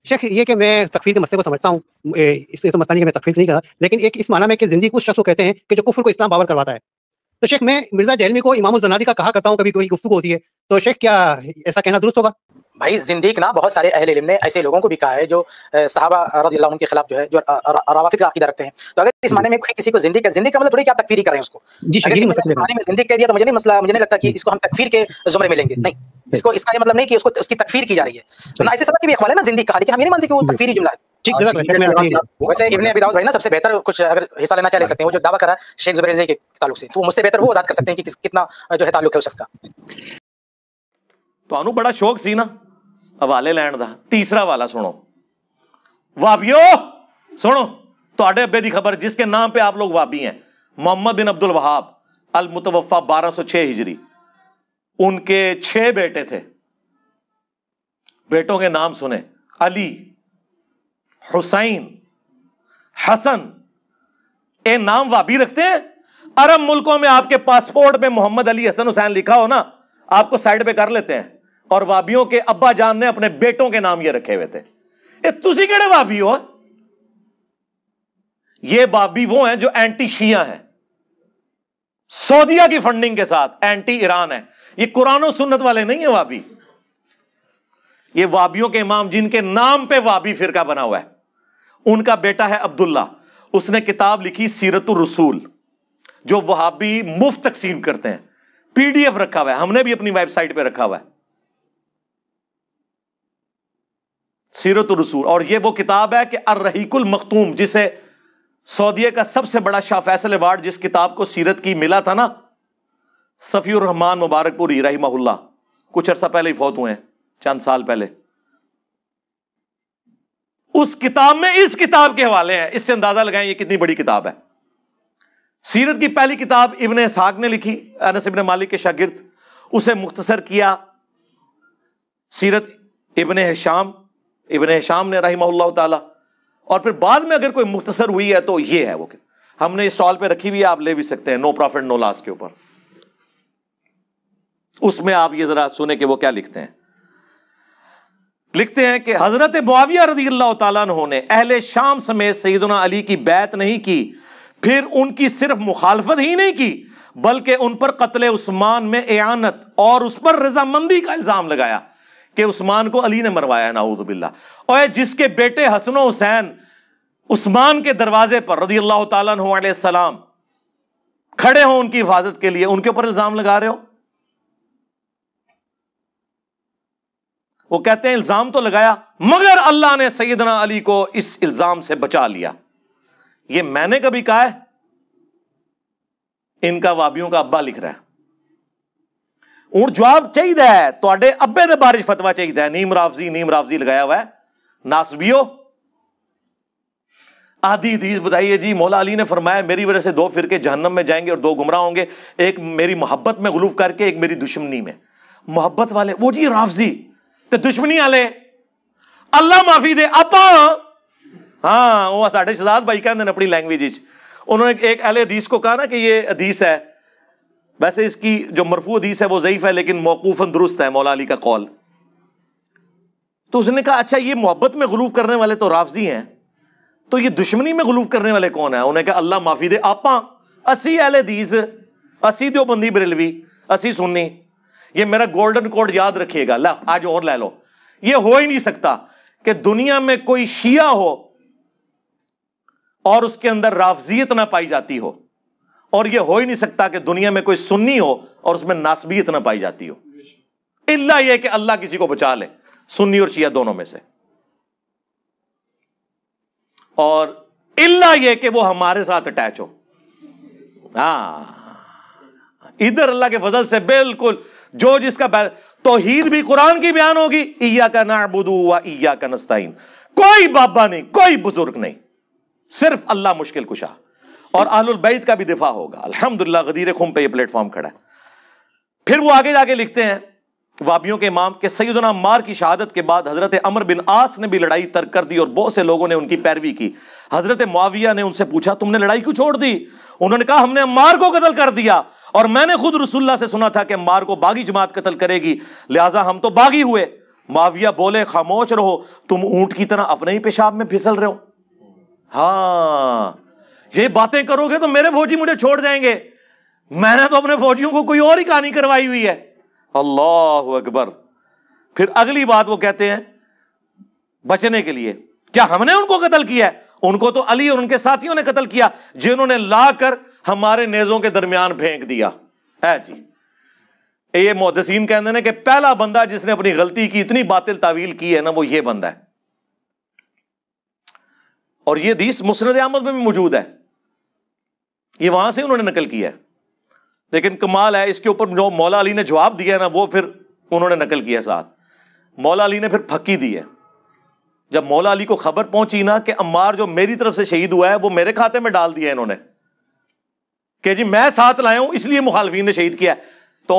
شیخ یہ کہ میں تکفیر کے مسئلے کو سمجھتا ہوں، اس لیے سمجھتا نہیں کہ میں تکفیر نہیں کرتا، لیکن ایک اس معنی میں کہ زندگی اس شخص کو کہتے ہیں کہ جو کفر کو اسلام باور کرواتا ہے. تو شیخ میں مرزا جہلمی کو امام الزنادقہ کہا کرتا ہوں کبھی کوئی گفتگو ہوتی ہے، تو شیخ کیا ایسا کہنا درست ہوگا؟ بھائی زندیق نا بہت سارے اہل علم نے ایسے لوگوں کو بھی کہا ہے جو صحابہ رضی اللہ عنہ کے خلاف جو ہے جو روافض کا عقیدہ رکھتے ہیں. تو اگر اس معنی میں کسی کو زندیق کا مطلب تھوڑی کہ آپ تکفیری کر رہے ہیں اس کو. اگر اس معنی میں زندیق کہہ دیا تو مجھے نہیں لگتا کہ اس کو ہم تکفیر کے زمرے میں لیں گے. نہیں، اس کا یہ مطلب نہیں کہ اس کی تکفیر کی جا رہی ہے. نہ ایسے سلف کے بھی اقوال ہے نا زندیق کہا، لیکن ہم یہ نہیں مانتے کہ وہ تکفیری جملہ ہے. ویسے ابن ابی داؤد بھائی نا سب سے بہتر کچھ اگر حصہ لینا چاہ سکتے ہیں، وہ جو دعویٰ کرا شیخ زبیر رضوی کے تعلق سے، تو مجھ سے بہتر وہ وضاحت کر سکتے ہیں کہ کتنا جو ہے تعلق ہے اس شخص کا. تو بڑا شوق سی نا حوالے لین دا. تیسرا والا سنو وابیو، سنو تواڈے ابے دی خبر جس کے نام پہ آپ لوگ وابی ہیں، محمد بن عبد الوہاب المتوفا 1206 ہجری. ان کے 6 بیٹے تھے. بیٹوں کے نام سنیں: علی، حسین، حسن. اے نام وابی رکھتے ہیں؟ عرب ملکوں میں آپ کے پاسپورٹ پہ محمد علی حسن حسین لکھا ہو نا، آپ کو سائڈ پہ کر لیتے ہیں. اور وابیوں کے ابا جان نے اپنے بیٹوں کے نام یہ رکھے ہوئے تھے. تسی کیڑے وابی ہو؟ یہ وابی وہ ہیں جو اینٹی شیعہ ہیں، سعودیہ کی فنڈنگ کے ساتھ اینٹی ایران ہے. یہ قرآن و سنت والے نہیں ہیں وابی. یہ وابیوں کے امام جن کے نام پہ وابی فرقہ بنا ہوا ہے، ان کا بیٹا ہے عبداللہ. اس نے کتاب لکھی سیرت الرسول، جو وہابی مفت تقسیم کرتے ہیں. PDF رکھا ہوا ہے، ہم نے بھی اپنی ویب سائٹ پہ رکھا ہوا ہے، سیرت الرسول. اور یہ وہ کتاب ہے کہ الرحیق المختوم، جسے سعودیہ کا سب سے بڑا شاہ فیصل ایوارڈ جس کتاب کو سیرت کی ملا تھا نا، صفی الرحمان مبارک پوری رحمہ اللہ، کچھ عرصہ پہلے ہی فوت ہوئے ہیں، چند سال پہلے. اس کتاب میں اس کتاب کے حوالے ہیں. اس سے اندازہ لگائیں یہ کتنی بڑی کتاب ہے. سیرت کی پہلی کتاب ابن اسحاق نے لکھی، انس ابن مالک کے شاگرد. اسے مختصر کیا سیرت ابن ہشام نے رحمہ اللہ تعالی. اور پھر بعد میں اگر کوئی مختصر ہوئی ہے تو یہ ہے، وہ ہم نے اسٹال پہ رکھی ہوئی ہے، آپ لے بھی سکتے ہیں، نو پروفٹ نو لاس کے اوپر. اس میں آپ یہ ذرا سنیں کہ وہ کیا لکھتے ہیں. لکھتے ہیں کہ حضرت معاویہ رضی اللہ تعالیٰ عنہ نے اہل شام سمیت سیدنا علی کی بیعت نہیں کی، پھر ان کی صرف مخالفت ہی نہیں کی بلکہ ان پر قتل عثمان میں اعانت اور اس پر رضامندی کا الزام لگایا کہ عثمان کو علی نے مروایا، نعوذ باللہ. اور جس کے بیٹے حسن و حسین عثمان کے دروازے پر رضی اللہ تعالیٰ عنہ علیہ السلام کھڑے ہوں ان کی حفاظت کے لیے، ان کے اوپر الزام لگا رہے ہو. وہ کہتے ہیں الزام تو لگایا مگر اللہ نے سیدنا علی کو اس الزام سے بچا لیا. یہ میں نے کبھی کہا ہے؟ ان کا وابیوں کا ابا لکھ رہا ہے. اور جواب چاہیے تو ابے دے بارش فتوا چاہیے. نیم رافضی لگایا ہوا ہے. ناسبیو آدھی حدیث بتائیے جی مولا علی نے فرمایا میری وجہ سے 2 فرقے جہنم میں جائیں گے اور 2 گمراہ ہوں گے، ایک میری محبت میں غلوف کر کے، ایک میری دشمنی میں. محبت والے وہ جی رافضی تے دشمنی والے اللہ معافی دے اپا. ہاں وہ ساڈے شہزاد بھائی کہندے نے اپنی لینگویج وچ. انہوں نے ایک اہل حدیث کو کہا نا کہ یہ حدیث ہے، ویسے اس کی جو مرفوع حدیث ہے وہ ضعیف ہے لیکن موقوفاً درست ہے، مولا علی کا قول. تو اس نے کہا اچھا یہ محبت میں غلوف کرنے والے تو رافضی ہیں، تو یہ دشمنی میں غلوف کرنے والے کون ہیں؟ انہیں کہا اللہ معافی دے آپاں، اسی اہل حدیث، اسی دیوبندی بریلوی، اسی سنی. یہ میرا گولڈن کوڈ یاد رکھیے گا. آج اور لے لو. یہ ہو ہی نہیں سکتا کہ دنیا میں کوئی شیعہ ہو اور اس کے اندر رافضیت نہ پائی جاتی ہو، اور یہ ہو ہی نہیں سکتا کہ دنیا میں کوئی سنی ہو اور اس میں ناسبیت نہ پائی جاتی ہو، الا یہ کہ اللہ کسی کو بچا لے سنی اور شیعہ دونوں میں سے، اور الا یہ کہ وہ ہمارے ساتھ اٹیچ ہو. ہاں ادھر اللہ کے فضل سے بالکل جو جس کا توحید بھی قرآن کی بیان ہوگی، ایاک نعبد و ایاک نستعین. کوئی بابا نہیں، کوئی بزرگ نہیں، صرف اللہ مشکل کشا. اور اہل البیت کا بھی دفاع ہوگا. الحمدللہ غدیر خم پہ یہ پلیٹ فارم کھڑا ہے. پھر وہ آگے جا کے لکھتے ہیں وابیوں کے امام کہ سیدنا عمار کی شہادت کے بعد حضرت عمر بن عاص نے بھی لڑائی ترک کر دی اور بہت سے لوگوں نے ان کی پیروی کی. حضرت معاویہ نے ان سے پوچھا تم نے لڑائی کیوں چھوڑ دی؟ انہوں نے کہا ہم نے عمار کو قتل کر دیا اور میں نے خود رسول اللہ سے سنا تھا کہ عمار کو باغی جماعت قتل کرے گی، لہٰذا ہم تو باغی ہوئے. معاویہ بولے خاموش رہو، تم اونٹ کی طرح اپنے ہی پیشاب میں پھسل رہے ہو، ہاں یہ باتیں کرو گے تو میرے فوجی مجھے چھوڑ جائیں گے، میں نے تو اپنے فوجیوں کو کوئی اور ہی کہانی کروائی ہوئی ہے۔ اللہ اکبر۔ پھر اگلی بات وہ کہتے ہیں بچنے کے لیے، کیا ہم نے ان کو قتل کیا ہے؟ ان کو تو علی اور ان کے ساتھیوں نے قتل کیا، جنہوں نے لا کر ہمارے نیزوں کے درمیان پھینک دیا۔ اے جی، یہ محدثین کہتے ہیں کہ پہلا بندہ جس نے اپنی غلطی کی اتنی باطل تعویل کی ہے نا، وہ یہ بندہ ہے۔ اور یہ حدیث مسند احمد میں بھی موجود ہے، یہ وہاں سے انہوں نے نقل کیا ہے۔ لیکن کمال ہے اس کے اوپر جو مولا علی نے جواب دیا ہے نا، وہ پھر انہوں نے نقل کیا ساتھ۔ مولا علی نے پھر پھکی دی ہے۔ جب مولا علی کو خبر پہنچی نا کہ عمار جو میری طرف سے شہید ہوا ہے وہ میرے کھاتے میں ڈال دیا انہوں نے، کہ جی میں ساتھ لایا ہوں اس لیے مخالفین نے شہید کیا ہے، تو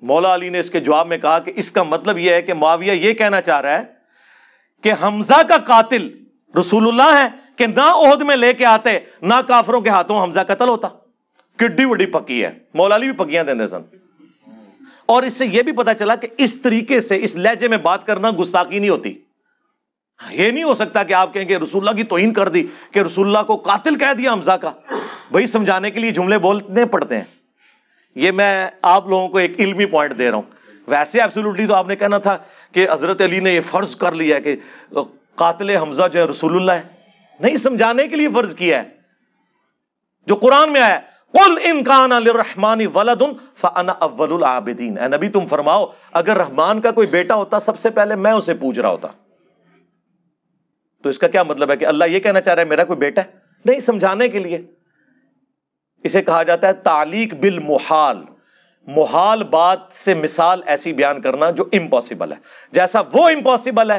مولا علی نے اس کے جواب میں کہا کہ اس کا مطلب یہ ہے کہ معاویہ یہ کہنا چاہ رہا ہے کہ حمزہ کا قاتل رسول اللہ ہے، کہ نہ عہد میں لے کے آتے نہ کافروں کے ہاتھوں حمزہ قتل ہوتا۔ کڈی بڑی پکی ہے، مولا علی بھی پکیاں دیندے سن۔ اور اس سے یہ بھی پتا چلا کہ اس طریقے سے اس لہجے میں بات کرنا گستاخی نہیں ہوتی۔ یہ نہیں ہو سکتا کہ آپ کہیں کہ رسول اللہ کی توہین کر دی، کہ رسول اللہ کو قاتل کہہ دیا حمزہ کا۔ بھائی سمجھانے کے لیے جملے بولنے پڑتے ہیں۔ یہ میں آپ لوگوں کو ایک علمی پوائنٹ دے رہا ہوں۔ ویسے ایبسولوٹلی تو آپ نے کہنا تھا کہ حضرت علی نے یہ فرض کر لیا کہ قاتل حمزہ جو ہے رسول اللہ ہے، نہیں، سمجھانے کے لیے فرض کیا ہے جو قرآن میں آیا ہے، قل ان کان للرحمن ولد فانا اول العابدین۔ اے نبی تم فرماؤ اگر رحمان کا کوئی بیٹا ہوتا سب سے پہلے میں اسے پوج رہا ہوتا۔ تو اس کا کیا مطلب ہے کہ اللہ یہ کہنا چاہ رہا ہے میرا کوئی بیٹا ہے؟ نہیں، سمجھانے کے لیے۔ اسے کہا جاتا ہے تعلیق بالمحال، محال بات سے مثال ایسی بیان کرنا جو امپاسبل ہے، جیسا وہ امپاسبل ہے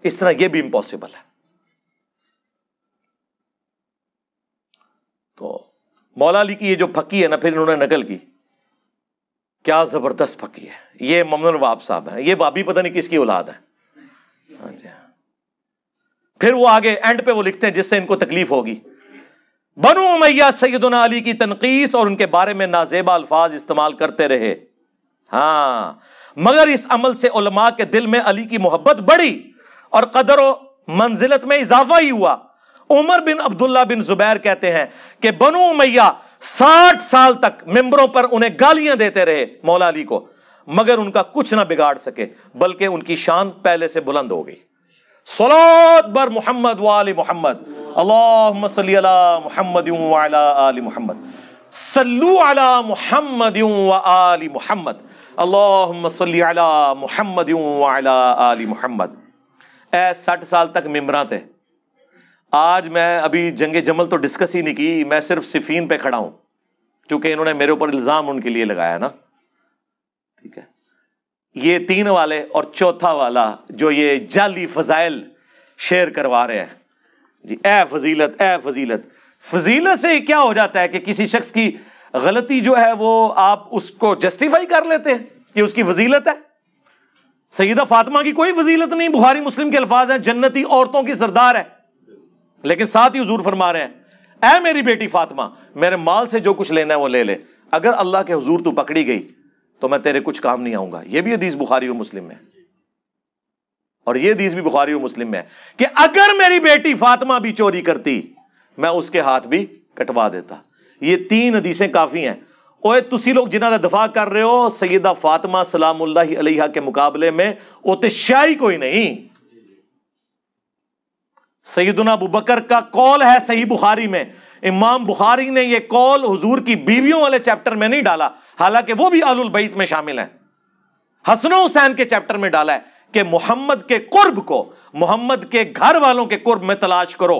اس طرح یہ بھی امپاسبل ہے۔ تو مولا علی کی یہ جو پھکی ہے نا، پھر انہوں نے نقل کی، کیا زبردست پھکی ہے۔ یہ ممنون الوہاب صاحب ہیں، یہ وابی پتہ نہیں کس کی اولاد ہے۔ ہاں جی، پھر وہ آگے اینڈ پہ وہ لکھتے ہیں جس سے ان کو تکلیف ہوگی، بنو امیہ سیدنا علی کی تنقیص اور ان کے بارے میں نازیبا الفاظ استعمال کرتے رہے، ہاں، مگر اس عمل سے علماء کے دل میں علی کی محبت بڑھی اور قدر و منزلت میں اضافہ ہی ہوا۔ عمر بن عبداللہ بن زبیر کہتے ہیں کہ بنو امیہ 60 سال تک ممبروں پر انہیں گالیاں دیتے رہے مولا علی کو، مگر ان کا کچھ نہ بگاڑ سکے، بلکہ ان کی شان پہلے سے بلند ہو گئی۔ صلوات بر محمد وآل محمد، اللہم صلی علی محمد وعلی آل محمد، صلو علی محمد وآل محمد، اللہم صلی علی محمد وعلی آل محمد۔ اے 60 سال تک ممبراں تھے۔ آج میں ابھی جنگ جمل تو ڈسکس ہی نہیں کی، میں صرف صفین پہ کھڑا ہوں کیونکہ انہوں نے میرے اوپر الزام ان کے لیے لگایا نا، ٹھیک ہے۔ یہ 3 والے اور چوتھا والا جو یہ جعلی فضائل شیئر کروا رہے ہیں جی، اے فضیلت، اے فضیلت، فضیلت سے کیا ہو جاتا ہے کہ کسی شخص کی غلطی جو ہے وہ آپ اس کو جسٹیفائی کر لیتے ہیں کہ اس کی فضیلت ہے۔ سیدہ فاطمہ کی کوئی فضیلت نہیں، بخاری مسلم کے الفاظ ہیں جنتی عورتوں کی سردار ہے، لیکن ساتھ ہی حضور فرما رہے ہیں اے میری بیٹی فاطمہ میرے مال سے جو کچھ لینا ہے وہ لے لے، اگر اللہ کے حضور تو پکڑی گئی تو میں تیرے کچھ کام نہیں آؤں گا۔ یہ بھی حدیث بخاری اور مسلم میں ہے، اور یہ حدیث بھی بخاری اور مسلم میں ہے کہ اگر میری بیٹی فاطمہ بھی چوری کرتی میں اس کے ہاتھ بھی کٹوا دیتا۔ یہ 3 حدیثیں کافی ہیں۔ اوے تسی لوگ جنہاں دا دفاع کر رہے ہو سیدہ فاطمہ سلام اللہ علیہا کے مقابلے میں وہ تے شائی کوئی نہیں۔ سیدنا ابو بکر کا قول ہے صحیح بخاری میں، امام بخاری نے یہ قول حضور کی بیویوں والے چیپٹر میں نہیں ڈالا، حالانکہ وہ بھی اہل البیت میں شامل ہیں، حسن و حسین کے چیپٹر میں ڈالا ہے کہ محمد کے قرب کو، محمد کے گھر والوں کے قرب میں تلاش کرو،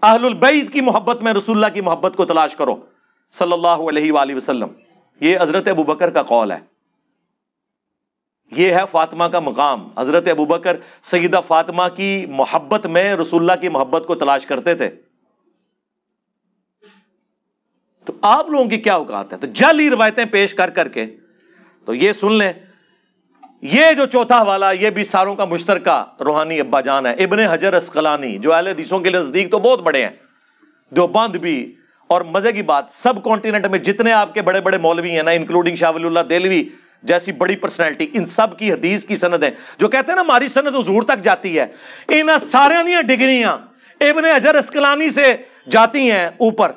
اہل البیت کی محبت میں رسول اللہ کی محبت کو تلاش کرو صلی اللہ علیہ وآلہ وسلم۔ یہ حضرت ابو بکر کا قول ہے، یہ ہے فاطمہ کا مقام۔ حضرت ابو بکر سیدہ فاطمہ کی محبت میں رسول اللہ کی محبت کو تلاش کرتے تھے۔ تو آپ لوگوں کی کیا اوقات ہے؟ تو جعلی روایتیں پیش کر کر کے تو یہ سن لیں، یہ جو چوتھا والا یہ بھی ساروں کا مشترکہ روحانی ابا جان ہے، ابن حجر اسقلانی، جو اہل حدیثوں کے نزدیک تو بہت بڑے ہیں، دیوبند بھی۔ اور مزے کی بات سب کانٹیننٹ میں جتنے آپ کے بڑے بڑے مولوی ہیں نا، انکلوڈنگ شاہ ولی اللہ دہلوی، جیسی بڑی پرسنالٹی، ان سب کی حدیث کی سند ہے، جو کہتے ہیں نا ہماری سند حضور تک جاتی ہے، ان سارے دیاں ڈگریاں ابن حجر اسقلانی سے جاتی ہیں اوپر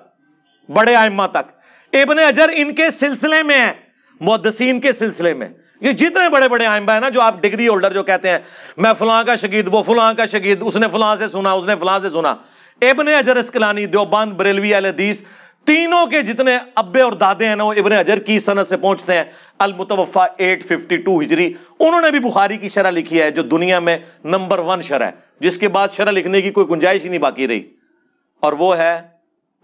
بڑے ائمہ تک۔ ابن حجر ان کے سلسلے میں ہیں، محدثین کے سلسلے میں۔ یہ جتنے بڑے بڑے ائمہ ہیں نا جو آپ ڈگری ہولڈر جو کہتے ہیں میں فلاں کا شاگرد، وہ فلاں کا شاگرد، اس نے فلاں سے سنا، اس نے فلاں سے سنا، ابن حجر اسقلانی، دیوبند، بریلوی، اہل حدیث، تینوں کے جتنے ابے اور دادے ہیں نا وہ ابن حجر کی سند سے پہنچتے ہیں۔ المتوفا 852 ہجری، انہوں نے بھی بخاری کی شرح لکھی ہے جو دنیا میں نمبر 1 شرح ہے، جس کے بعد شرح لکھنے کی کوئی گنجائش ہی نہیں باقی رہی، اور وہ ہے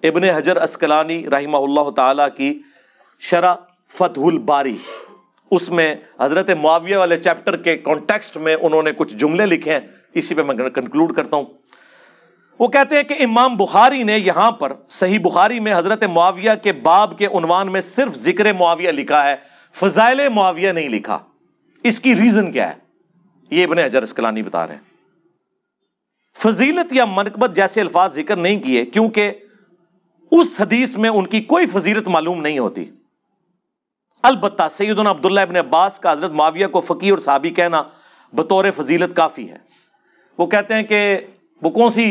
ابن حجر اسقلانی رحمہ اللہ تعالی کی شرح فتح الباری۔ اس میں حضرت معاویہ والے چیپٹر کے کانٹیکسٹ میں انہوں نے کچھ جملے لکھے ہیں، اسی پہ میں کنکلوڈ کرتا ہوں۔ وہ کہتے ہیں کہ امام بخاری نے یہاں پر صحیح بخاری میں حضرت معاویہ کے باب کے عنوان میں صرف ذکر معاویہ لکھا ہے، فضائل معاویہ نہیں لکھا۔ اس کی ریزن کیا ہے؟ یہ ابن حجر اسقلانی بتا رہے ہیں۔ فضیلت یا منقبت جیسے الفاظ ذکر نہیں کیے کیونکہ اس حدیث میں ان کی کوئی فضیلت معلوم نہیں ہوتی۔ البتہ سیدنا عبداللہ ابن عباس کا حضرت معاویہ کو فقیہ اور صحابی کہنا بطور فضیلت کافی ہے۔ وہ کہتے ہیں کہ وہ کون سی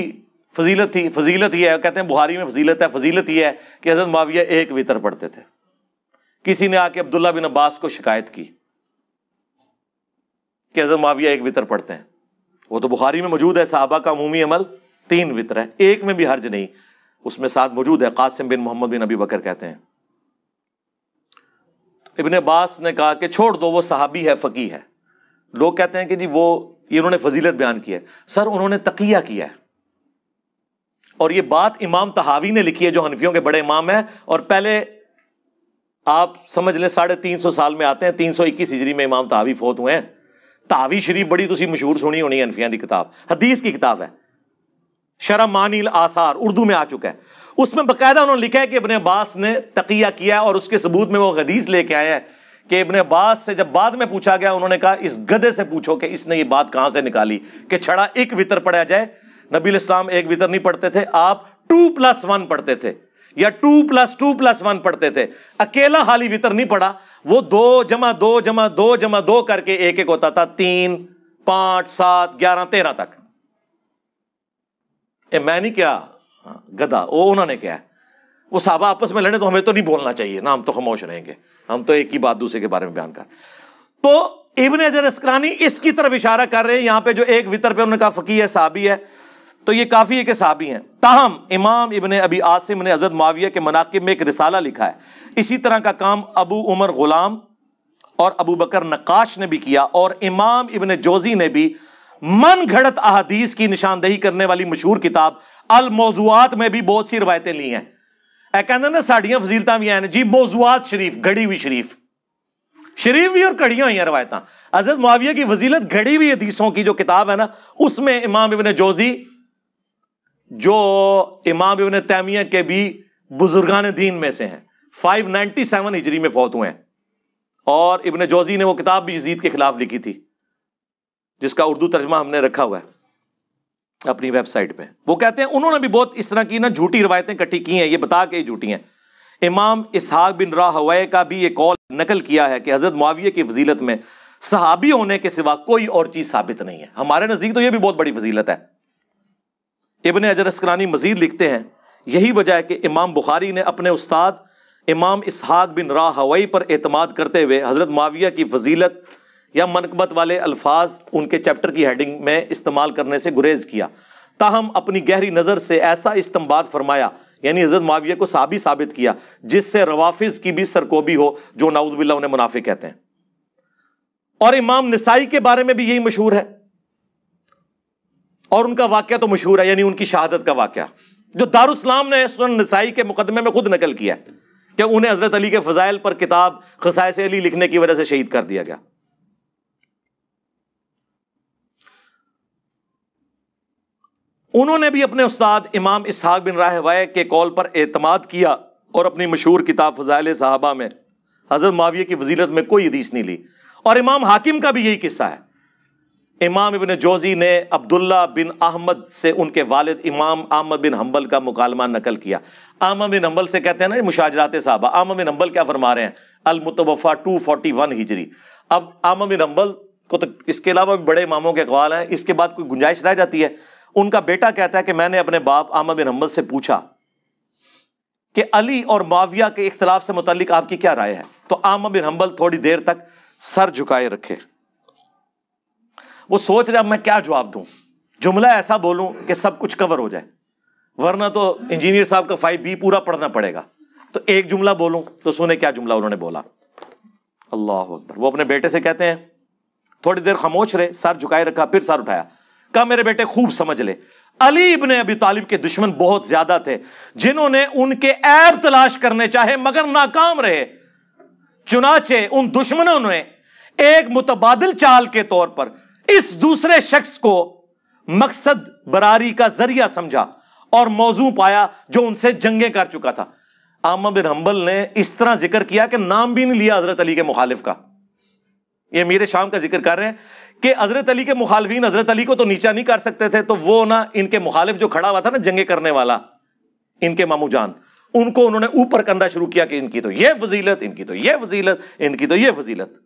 فضیلت تھی؟ فضیلت یہ ہے، کہتے ہیں بخاری میں فضیلت ہے، فضیلت یہ ہے کہ حضرت معاویہ ایک وتر پڑھتے تھے۔ کسی نے آ کے عبداللہ بن عباس کو شکایت کی کہ حضرت معاویہ ایک وتر پڑھتے ہیں، وہ تو بخاری میں موجود ہے، صحابہ کا عمومی عمل 3 وتر ہے، ایک میں بھی حرج نہیں، اس میں ساتھ موجود ہے، قاسم بن محمد بن ابی بکر کہتے ہیں۔ ابن عباس نے کہا کہ چھوڑ دو، وہ صحابی ہے، فقیہ ہے۔ لوگ کہتے ہیں کہ جی وہ یہ انہوں نے فضیلت بیان کی ہے، سر انہوں نے تقیہ کیا ہے، اور یہ بات امام طحاوی نے لکھی ہے جو حنفیوں کے بڑے امام ہیں، اور پہلے آپ سمجھ لیں 350 سال میں آتے ہیں، 321 ہجری میں امام طحاوی فوت ہوئے ہیں۔ طحاوی شریف بڑی تسی مشہور سنی ہونی ہے، حنفیاں دی کتاب، حدیث کی کتاب ہے، شرح معانی الآثار، اردو میں آ چکا ہے۔ اس میں باقاعدہ انہوں نے لکھا ہے کہ ابن عباس نے تقیہ کیا ہے، اور اس کے ثبوت میں وہ حدیث لے کے آیا ہے کہ ابن عباس سے جب بعد میں پوچھا گیا، انہوں نے کہا اس گدھے سے پوچھو کہ اس نے یہ بات کہاں سے نکالی کہ چھڑا ایک وتر پڑھا جائے۔ نبی الاسلام ایک وتر نہیں پڑھتے تھے، آپ 2+1 پڑھتے تھے یا 2+2+1 پڑھتے تھے، اکیلا خالی وتر نہیں پڑھا، وہ 2 جمع 2 جمع 2 جمع 2 کر کے ایک ہوتا تھا، 3 5 7 11 13 تک۔ میں نہیں کیا گدھا، وہ انہوں نے کیا ہے، وہ صحابہ آپس میں لڑے تو ہمیں تو نہیں بولنا چاہیے نا، ہم تو خاموش رہیں گے، ہم تو ایک ہی بات دوسرے کے بارے میں بیان کر۔ تو ابن حجر اسقلانی اس کی طرف اشارہ کر رہے ہیں یہاں پہ، جو ایک وتر پہ انہوں نے کہا فقیہ ہے، صحابی ہے، تو یہ کافی ہے کہ صحابی ہیں۔ تاہم امام ابن ابی عاصم نے حضرت معاویہ کے مناقب میں ایک رسالہ لکھا ہے، اسی طرح کا کام ابو عمر غلام اور ابو بکر نقاش نے بھی کیا، اور امام ابن جوزی نے بھی من گھڑت احادیث کی نشاندہی کرنے والی مشہور کتاب الموضوعات میں بھی بہت سی روایتیں لی ہیں۔ اے کہنا نا ساڑیاں فضیلتاں بھی ہیں جی، موضوعات شریف، گھڑی ہوئی شریف بھی اور کڑیاں ہوئی ہیں روایتاں۔ حضرت معاویہ کی فضیلت گھڑی ہوئی حدیثوں کی جو کتاب ہے نا، اس میں امام ابن جوزی جو امام ابن تیمیہ کے بھی بزرگان دین میں سے ہیں، 597 ہجری میں فوت ہوئے ہیں، اور ابن جوزی نے وہ کتاب بھی یزید کے خلاف لکھی تھی جس کا اردو ترجمہ ہم نے رکھا ہوا ہے اپنی ویب سائٹ پہ۔ وہ کہتے ہیں انہوں نے بھی بہت اس طرح کی نا جھوٹی روایتیں اکٹھی کی ہیں، یہ بتا کے جھوٹی ہیں۔ امام اسحاق بن راہویہ کا بھی یہ قول نقل کیا ہے کہ حضرت معاویہ کی فضیلت میں صحابی ہونے کے سوا کوئی اور چیز ثابت نہیں ہے۔ ہمارے نزدیک تو یہ بھی بہت بڑی فضیلت ہے۔ ابن حجر اسقلانی مزید لکھتے ہیں یہی وجہ ہے کہ امام بخاری نے اپنے استاد امام اسحاق بن راہویہ پر اعتماد کرتے ہوئے حضرت معاویہ کی فضیلت یا منقبت والے الفاظ ان کے چیپٹر کی ہیڈنگ میں استعمال کرنے سے گریز کیا، تاہم اپنی گہری نظر سے ایسا استنباط فرمایا، یعنی حضرت معاویہ کو صحابی ثابت کیا جس سے روافظ کی بھی سرکوبی ہو جو نعوذ باللہ انہیں منافق کہتے ہیں۔ اور امام نسائی کے بارے میں بھی یہی مشہور ہے، اور ان کا واقعہ تو مشہور ہے، یعنی ان کی شہادت کا واقعہ جو دارالاسلام نے سنن نسائی کے مقدمے میں خود نقل کیا ہے کہ انہیں حضرت علی کے فضائل پر کتاب خصائص علی لکھنے کی وجہ سے شہید کر دیا گیا۔ انہوں نے بھی اپنے استاد امام اسحاق بن راہویہ کے قول پر اعتماد کیا اور اپنی مشہور کتاب فضائل صحابہ میں حضرت معاویہ کی فضیلت میں کوئی حدیث نہیں لی، اور امام حاکم کا بھی یہی قصہ ہے۔ امام ابن جوزی نے عبداللہ بن احمد سے ان کے والد امام احمد بن حنبل کا مکالمہ نقل کیا. احمد بن حنبل سے کہتے ہیں نا مشاجرات صحابہ. احمد بن حنبل کیا فرما رہے ہیں؟ المتوفا 241 ہجری. اب احمد بن حنبل کو تو اس کے علاوہ بھی بڑے اماموں کے اقوال ہیں, اس کے بعد کوئی گنجائش رہ جاتی ہے. ان کا بیٹا کہتا ہے کہ میں نے اپنے باپ احمد بن حنبل سے پوچھا کہ علی اور معاویہ کے اختلاف سے متعلق آپ کی کیا رائے ہے؟ تو احمد بن حنبل تھوڑی دیر تک سر جھکائے رکھے. وہ سوچ رہے اب میں کیا جواب دوں, جملہ ایسا بولوں کہ سب کچھ کور ہو جائے, ورنہ تو انجینئر صاحب کا 5B پورا پڑھنا پڑے گا. تو ایک جملہ بولوں تو سنیں کیا جملہ انہوں نے بولا. اللہ اکبر. وہ اپنے بیٹے سے کہتے ہیں, تھوڑی دیر خاموش رہے, سر جھکائے رکھا, پھر سر اٹھایا, کہا میرے بیٹے خوب سمجھ لے, علی ابن ابی طالب کے دشمن بہت زیادہ تھے جنہوں نے ان کے عیب تلاش کرنے چاہے مگر ناکام رہے. چنانچہ ان دشمنوں نے ایک متبادل چال کے طور پر اس دوسرے شخص کو مقصد براری کا ذریعہ سمجھا اور موضوع پایا جو ان سے جنگیں کر چکا تھا. احمد بن حنبل نے اس طرح ذکر کیا کہ نام بھی نہیں لیا حضرت علی کے مخالف کا. یہ امیر شام کا ذکر کر رہے ہیں کہ حضرت علی کے مخالفین حضرت علی کو تو نیچا نہیں کر سکتے تھے, تو وہ نا ان کے مخالف جو کھڑا ہوا تھا نا جنگیں کرنے والا, ان کے مامو جان, ان کو انہوں نے اوپر کرنا شروع کیا کہ ان کی تو یہ فضیلت, ان کی تو یہ فضیلت, ان کی تو یہ فضیلت.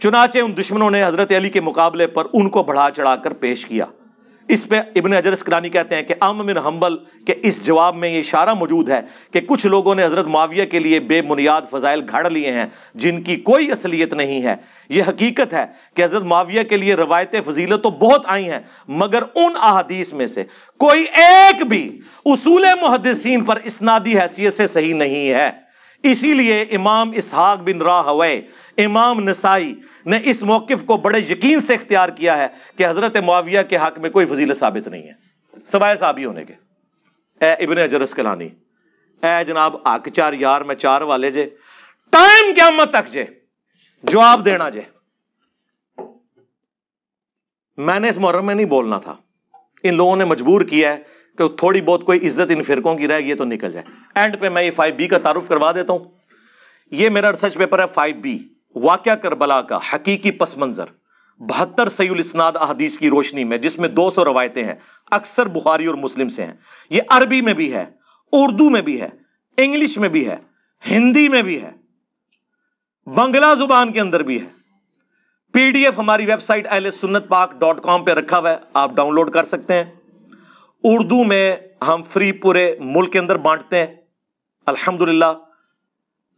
چنانچہ ان دشمنوں نے حضرت علی کے مقابلے پر ان کو بڑھا چڑھا کر پیش کیا. اس پہ ابن حجر اسقلانی کہتے ہیں کہ احمد بن حنبل کے اس جواب میں یہ اشارہ موجود ہے کہ کچھ لوگوں نے حضرت معاویہ کے لیے بے بنیاد فضائل گھڑ لیے ہیں جن کی کوئی اصلیت نہیں ہے. یہ حقیقت ہے کہ حضرت معاویہ کے لیے روایت فضیلت تو بہت آئی ہیں, مگر ان احادیث میں سے کوئی ایک بھی اصول محدثین پر اسنادی حیثیت سے صحیح نہیں ہے. اسی لیے امام اسحاق بن راہوے, امام نسائی نے اس موقف کو بڑے یقین سے اختیار کیا ہے کہ حضرت معاویہ کے حق میں کوئی فضیلت ثابت نہیں ہے سوائے صحابی ہونے کے. اے ابن حجر اسقلانی, اے جناب حق چار یار میں چار والے جے, ٹائم قیامت تک جے جواب دینا جے. میں نے اس محرم میں نہیں بولنا تھا, ان لوگوں نے مجبور کیا ہے کہ تھوڑی بہت کوئی عزت ان فرقوں کی رہ گئی تو نکل جائے. اینڈ پہ میں یہ 5B کا تعارف کروا دیتا ہوں. یہ میرا ریسرچ پیپر ہے 5B, واقعہ کربلا کا حقیقی پس منظر 72 صحیح الاسناد احادیث کی روشنی میں, جس میں 200 روایتیں ہیں, اکثر بخاری اور مسلم سے ہیں. یہ عربی میں بھی ہے, اردو میں بھی ہے, انگلش میں بھی ہے, ہندی میں بھی ہے, بنگلہ زبان کے اندر بھی ہے. PDF ہماری ویب سائٹ ahlsunnatpak.com پہ رکھا ہوا ہے, آپ ڈاؤن لوڈ کر سکتے ہیں. اردو میں ہم فری پورے ملک کے اندر بانٹتے ہیں الحمدللہ.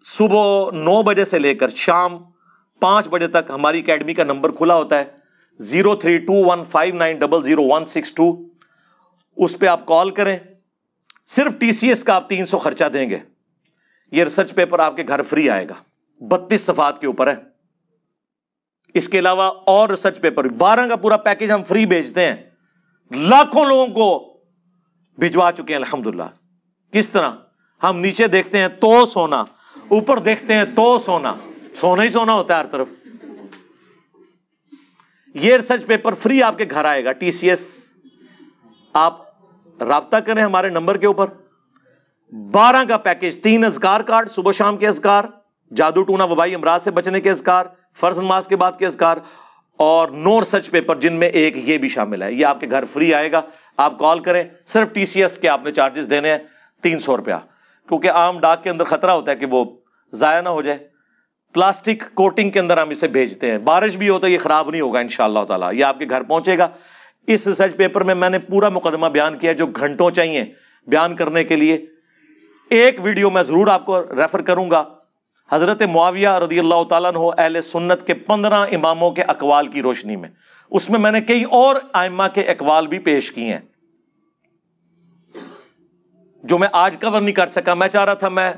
صبح 9 بجے سے لے کر شام 5 بجے تک ہماری اکیڈمی کا نمبر کھلا ہوتا ہے 032159000162. اس پہ آپ کال کریں, صرف TCS کا آپ 300 خرچہ دیں گے. یہ ریسرچ پیپر آپ کے گھر فری آئے گا, 32 صفحات کے اوپر ہے. اس کے علاوہ اور ریسرچ پیپر 12 کا پورا پیکج ہم فری بھیجتے ہیں, لاکھوں لوگوں کو بھجوا چکے ہیں الحمدللہ. کس طرح؟ ہم نیچے دیکھتے ہیں تو سونا, اوپر دیکھتے ہیں تو سونا, سونا ہی سونا ہوتا ہے ہر طرف. یہ ریسرچ پیپر فری آپ کے گھر آئے گا. TCS آپ رابطہ کریں ہمارے نمبر کے اوپر. 12 کا پیکج, 3 اذکار کارڈ, صبح شام کے اذکار, جادو ٹونا وبائی امراض سے بچنے کے اذکار, فرض نماز کے بعد کے اذکار, اور 9 ریسرچ پیپر جن میں ایک یہ بھی شامل ہے. یہ آپ کے گھر فری آئے گا. آپ کال کریں, صرف TCS کے آپ نے چارجز دینے ہیں 300 روپیہ, کیونکہ عام ڈاک کے اندر خطرہ ہوتا ہے کہ وہ ضائع نہ ہو جائے. پلاسٹک کوٹنگ کے اندر ہم اسے بھیجتے ہیں, بارش بھی ہو تو یہ خراب نہیں ہوگا انشاءاللہ تعالیٰ, یہ آپ کے گھر پہنچے گا. اس ریسرچ پیپر میں میں نے پورا مقدمہ بیان کیا جو گھنٹوں چاہیے بیان کرنے کے لیے. ایک ویڈیو میں ضرور آپ کو ریفر کروں گا, حضرت معاویہ رضی اللہ تعالیٰ عنہ اہل سنت کے 15 اماموں کے اقوال کی روشنی میں. اس میں نے کئی اور ائمہ کے اقوال بھی پیش کیے ہیں جو میں آج کور نہیں کر سکا. میں چاہ رہا تھا میں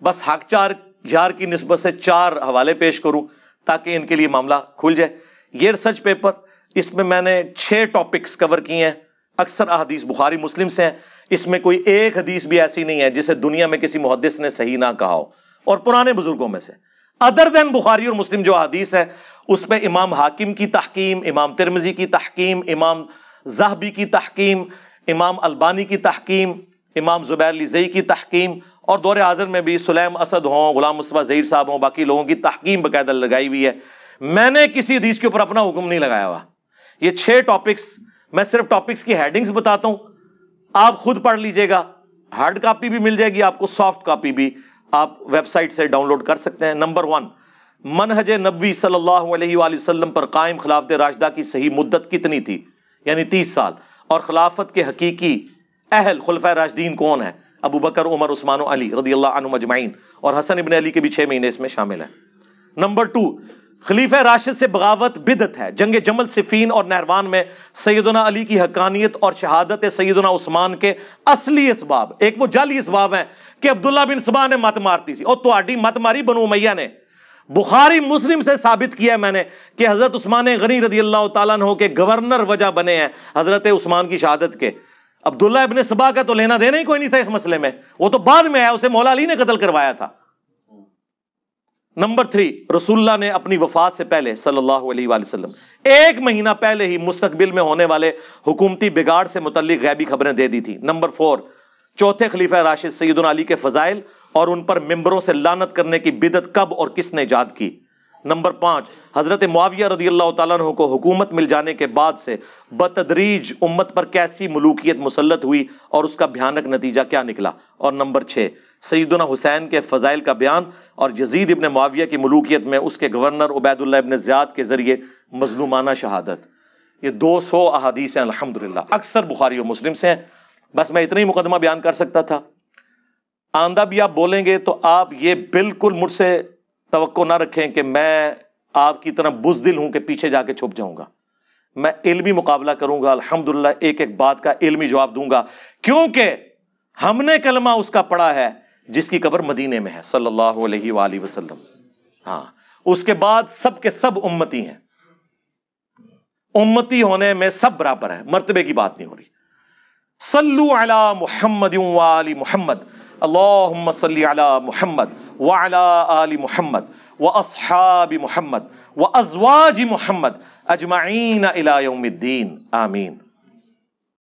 بس حق چار یار کی نسبت سے 4 حوالے پیش کروں تاکہ ان کے لیے معاملہ کھل جائے. یہ ریسرچ پیپر, اس میں نے 6 ٹاپکس کور کیے ہیں, اکثر احادیث بخاری مسلم سے ہیں. اس میں کوئی ایک حدیث بھی ایسی نہیں ہے جسے دنیا میں کسی محدث نے صحیح نہ کہا ہو, اور پرانے بزرگوں میں سے ادر دین بخاری اور مسلم جو حدیث ہے اس پہ امام حاکم کی تحکیم, امام ترمذی کی تحکیم, امام ذہبی کی تحکیم, امام البانی کی تحکیم, امام زبیر لیزئی کی تحکیم, اور دور حاضر میں بھی سلیم اسد ہوں, غلام مصطفیٰ ظہیر صاحب ہوں, باقی لوگوں کی تحکیم باقاعدہ لگائی ہوئی ہے. میں نے کسی حدیث کے اوپر اپنا حکم نہیں لگایا ہوا. یہ 6 ٹاپکس میں صرف ٹاپکس کی ہیڈنگز بتاتا ہوں, آپ خود پڑھ لیجئے گا. ہارڈ کاپی بھی مل جائے گی آپ کو, سافٹ کاپی بھی آپ ویب سائٹ سے ڈاؤن لوڈ کر سکتے ہیں. نمبر 1, منہج نبوی صلی اللہ علیہ وآلہ وسلم پر قائم خلافت راشدہ کی صحیح مدت کتنی تھی, یعنی 30 سال. اور خلافت کے حقیقی اہل خلفائے راشدین کون ہیں؟ ابو بکر, عمر, عثمان و علی رضی اللہ عنہم اجمعین, اور حسن ابن علی کے بھی 6 مہینے اس میں شامل ہیں. نمبر 2, خلیفہ راشد سے بغاوت بدعت ہے. جنگ جمل, صفین اور نہروان میں سیدنا علی کی حقانیت اور شہادت سیدنا عثمان کے اصلی اسباب, ایک وہ جعلی اسباب ہیں کہ عبداللہ بن سبا نے مت مارتی سی, اور تہاڈی مت ماری بنو امیہ نے. بخاری مسلم سے ثابت کیا ہے میں نے کہ حضرت عثمان غنی رضی اللہ تعالیٰ عنہ کے گورنر وجہ بنے ہیں حضرت عثمان کی شہادت کے. عبداللہ ابن سبا کا تو لینا دینا ہی کوئی نہیں تھا اس مسئلے میں, وہ تو بعد میں آیا, اسے مولا علی نے قتل کروایا تھا. نمبر 3, رسول اللہ نے اپنی وفات سے پہلے صلی اللہ علیہ وآلہ وسلم 1 مہینہ پہلے ہی مستقبل میں ہونے والے حکومتی بگاڑ سے متعلق غیبی خبریں دے دی تھی. نمبر 4, چوتھے خلیفہ راشد سیدنا علی کے فضائل اور ان پر ممبروں سے لعنت کرنے کی بدعت کب اور کس نے ایجاد کی. نمبر 5, حضرت معاویہ رضی اللہ تعالیٰ عنہ کو حکومت مل جانے کے بعد سے بتدریج امت پر کیسی ملوکیت مسلط ہوئی اور اس کا بھیانک نتیجہ کیا نکلا. اور نمبر 6, سیدنا حسین کے فضائل کا بیان اور یزید ابن معاویہ کی ملوکیت میں اس کے گورنر عبید اللہ ابن زیاد کے ذریعے مظلومانہ شہادت. یہ 200 احادیث ہیں الحمدللہ, اکثر بخاری و مسلم سے ہیں. بس میں اتنا ہی مقدمہ بیان کر سکتا تھا. آندہ بھی آپ بولیں گے تو آپ یہ بالکل مجھ سے توقع نہ رکھیں کہ میں آپ کی طرح بزدل ہوں کہ پیچھے جا کے چھپ جاؤں گا. میں علمی مقابلہ کروں گا الحمدللہ, ایک ایک بات کا علمی جواب دوں گا, کیونکہ ہم نے کلمہ اس کا پڑھا ہے جس کی قبر مدینے میں ہے صلی اللہ علیہ وآلہ وسلم. ہاں, اس کے بعد سب کے سب امتی ہیں, امتی ہونے میں سب برابر ہیں, مرتبے کی بات نہیں ہو رہی. صلو علی محمد وآل محمد, اللہم صلی علی محمد وعلی آل محمد واصحاب محمد وازواج محمد اجمعین الی یوم الدین, آمین.